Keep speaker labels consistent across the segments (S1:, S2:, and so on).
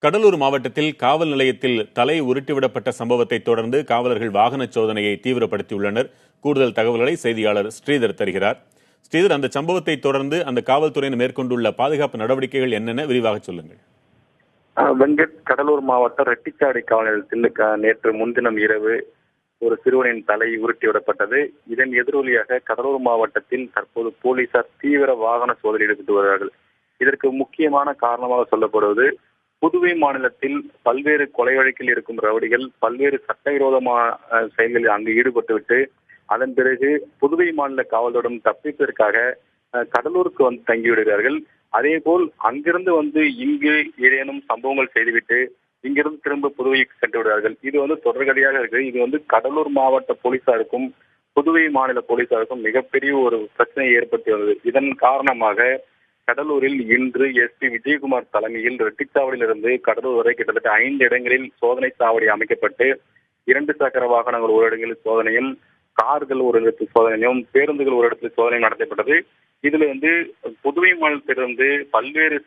S1: கடலூர் மாவட்டத்தில் காவல் நிலையத்தில் தலை உருட்டிவிடப்பட்ட சம்பவத்தை தொடர்ந்து காவலர்கள் வாகன சோதனையை தீவிரப்படுத்தியுள்ளனர். கூடுதல் தகவல்களை செய்தியாளர் ஸ்ரீதர் தருகிறார். ஸ்ரீதர், அந்த சம்பவத்தை தொடர்ந்து அந்த காவல்துறையினர் மேற்கொண்டுள்ள பாதுகாப்பு நடவடிக்கைகள் என்னென்ன, விரிவாக சொல்லுங்கள்.
S2: வெங்கட், கடலூர் மாவட்டம் ரெட்டிச்சாடி காவல் நிலையத்தில் நேற்று முன்தினம் இரவு ஒரு சிறுவனின் தலை உருட்டிவிடப்பட்டது. இதன் எதிரொலியாக கடலூர் மாவட்டத்தில் தற்போது போலீசார் தீவிர வாகன சோதனை ஈடுபட்டு வருகிறார்கள். இதற்கு முக்கியமான காரணமாக சொல்லப்படுவது, புதுவை மாநிலத்தில் பல்வேறு கொலை வழக்கில் இருக்கும் ரவுடிகள் பல்வேறு சட்டவிரோதமான செயல்களில் அங்கு ஈடுபட்டுவிட்டு அதன் பிறகு புதுவை மாநில காவலரிடம் தப்பிப்பதற்காக கடலூருக்கு வந்து தங்கிவிடுகிறார்கள். அதே போல் அங்கிருந்து இங்கு ஏதேனும் சம்பவங்கள் செய்துவிட்டு இங்கிருந்து திரும்ப புதுவைக்கு சென்று விடுவார்கள். இது தொடர்கதையாக இருக்கு. இது கடலூர் மாவட்ட போலீசாருக்கும் புதுவை மாநில போலீசாருக்கும் மிகப்பெரிய ஒரு பிரச்சனையை ஏற்படுத்தி வந்தது. இதன் காரணமாக கடலூரில் இன்று எஸ்பி விஜயகுமார் தலைமையில் ரெட்டிச்சாவடியிலிருந்து கடலூர் வரை கிட்டத்தட்ட 5 இடங்களில் சோதனை சாவடி அமைக்கப்பட்டு 2 சக்கர வாகனங்கள் ஒரு இடங்களில் சோதனையும், கார்கள் ஒரு இடத்தில் சோதனையும், பேருந்துகள் ஒரு இடத்தில் சோதனை நடத்தப்பட்டது. இதுல புதுவை மாநிலத்திலிருந்து பல்வேறு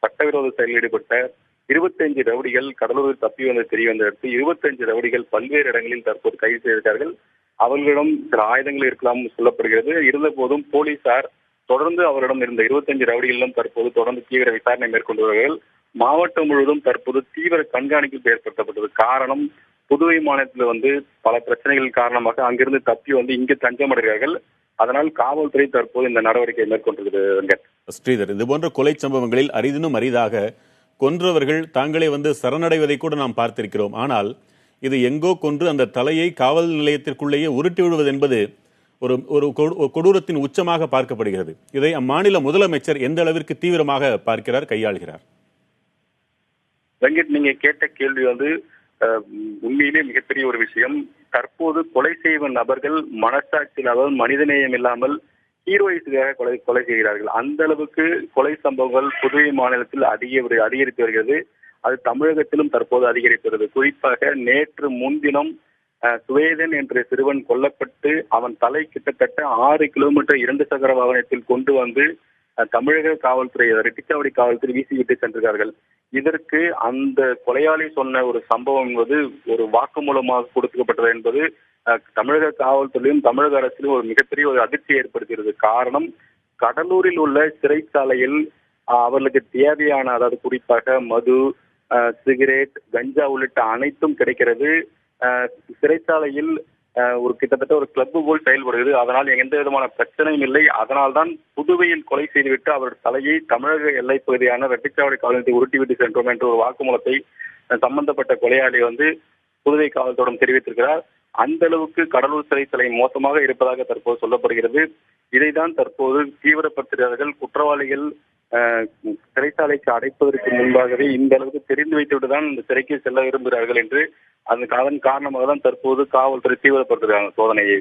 S2: சட்டவிரோத செயலில் ஈடுபட்ட 25 ரவுடிகள் கடலூரில் தப்பி வந்து தெரிய வந்த அடுத்து 25 ரவுடிகள் பல்வேறு இடங்களில் தற்போது கைது செய்திருக்கிறார்கள். அவர்களிடம் சில ஆயுதங்கள் இருக்கலாம் சொல்லப்படுகிறது. இருந்த போதும் போலீசார் தொடர்ந்து அவரிடம் இருந்த 25 ரவுடிகளிலும் தற்போது தொடர்ந்து தீவிர விசாரணை மேற்கொண்டு வருகிறார்கள். மாவட்டம் முழுவதும் தற்போது தீவிர கண்காணிப்பு ஏற்படுத்தப்பட்டது. காரணம், புதுவை மாநிலத்தில் பல பிரச்சனைகள் காரணமாக அங்கிருந்து தப்பி இங்கு தஞ்சமடைகிறார்கள். அதனால் காவல்துறை தற்போது இந்த நடவடிக்கை மேற்கொண்டிருக்கிறது.
S1: ஸ்ரீதர், இதுபோன்ற கொலை சம்பவங்களில் அரிதினும் அரிதாக கொன்றவர்கள் தாங்களே சரணடைவதை கூட நாம் பார்த்திருக்கிறோம். ஆனால் இது எங்கோ கொன்று அந்த தலையை காவல் நிலையத்திற்குள்ளேயே உருட்டி விடுவது என்பது ஒரு கொடூரத்தின் உச்சமாக பார்க்கப்படுகிறது. இதை அம்மாநில முதலமைச்சர் எந்த அளவிற்கு தீவிரமாக பார்க்கிறார், கையாளுகிறார்?
S2: வெங்கட், நீங்க கேட்ட கேள்வி உண்மையிலே மிகப்பெரிய ஒரு விஷயம். தற்போது கொலை செய்யும் நபர்கள் மனசாட்சியில், அதாவது மனிதநேயம் இல்லாமல் ஹீரோயிஸுக்காக கொலை செய்கிறார்கள். அந்த அளவுக்கு கொலை சம்பவங்கள் புதுவை மாநிலத்தில் அதிகரித்து வருகிறது. அது தமிழகத்திலும் தற்போது அதிகரித்து வருகிறது. குறிப்பாக நேற்று முன்தினம் சுவேதன் என்ற சிறுவன் கொல்லப்பட்டு அவன் தலை கிட்டத்தட்ட 6 கிலோமீட்டர் 2 சக்கர வாகனத்தில் கொண்டு தமிழக காவல்துறை, ரெட்டிச்சாவடி காவல்துறை வீசிவிட்டு சென்றார்கள். இதற்கு அந்த கொலையாளி சொன்ன ஒரு சம்பவம் என்பது ஒரு வாக்குமூலமாக கொடுக்கப்பட்டது என்பது தமிழக காவல்துறையிலும் தமிழக அரசிலும் ஒரு மிகப்பெரிய ஒரு அதிர்ச்சியை ஏற்படுத்துகிறது. காரணம், கடலூரில் உள்ள சிறைச்சாலையில் அவர்களுக்கு தேவையான, அதாவது குறிப்பாக மது, சிகரெட், கஞ்சா உள்ளிட்ட அனைத்தும் கிடைக்கிறது. சிறைச்சாலையில் ஒரு கிட்டத்தட்ட ஒரு கிளப் போல் செயல்படுகிறது. அதனால் எந்த விதமான பிரச்சனையும் இல்லை. அதனால்தான் புதுவையில் கொலை செய்துவிட்டு அவருடைய தலையை தமிழக எல்லைப் பகுதியான ரெட்டிச்சாவடி காவல்துறை உருட்டிவிட்டு சென்றோம் என்ற ஒரு வாக்குமூலத்தை சம்பந்தப்பட்ட கொலையாளி புதுவை காவல்துறையிடம் தெரிவித்திருக்கிறார். அந்த அளவுக்கு கடலூர் சிறைச்சாலை மோசமாக இருப்பதாக தற்போது சொல்லப்படுகிறது. இதைதான் தற்போது தீவிரப்படுத்துகிறார்கள். குற்றவாளிகள் சிறைச்சாலைக்கு அடைப்பதற்கு முன்பாகவே இந்த அளவுக்கு தெரிந்து வைத்துவிட்டுதான் இந்த சிறைக்கு செல்ல விரும்புகிறார்கள் என்று அதன் காரணமாக தான் தற்போது காவல்துறை தீவிரப்படுத்துகிறாங்க சோதனையை.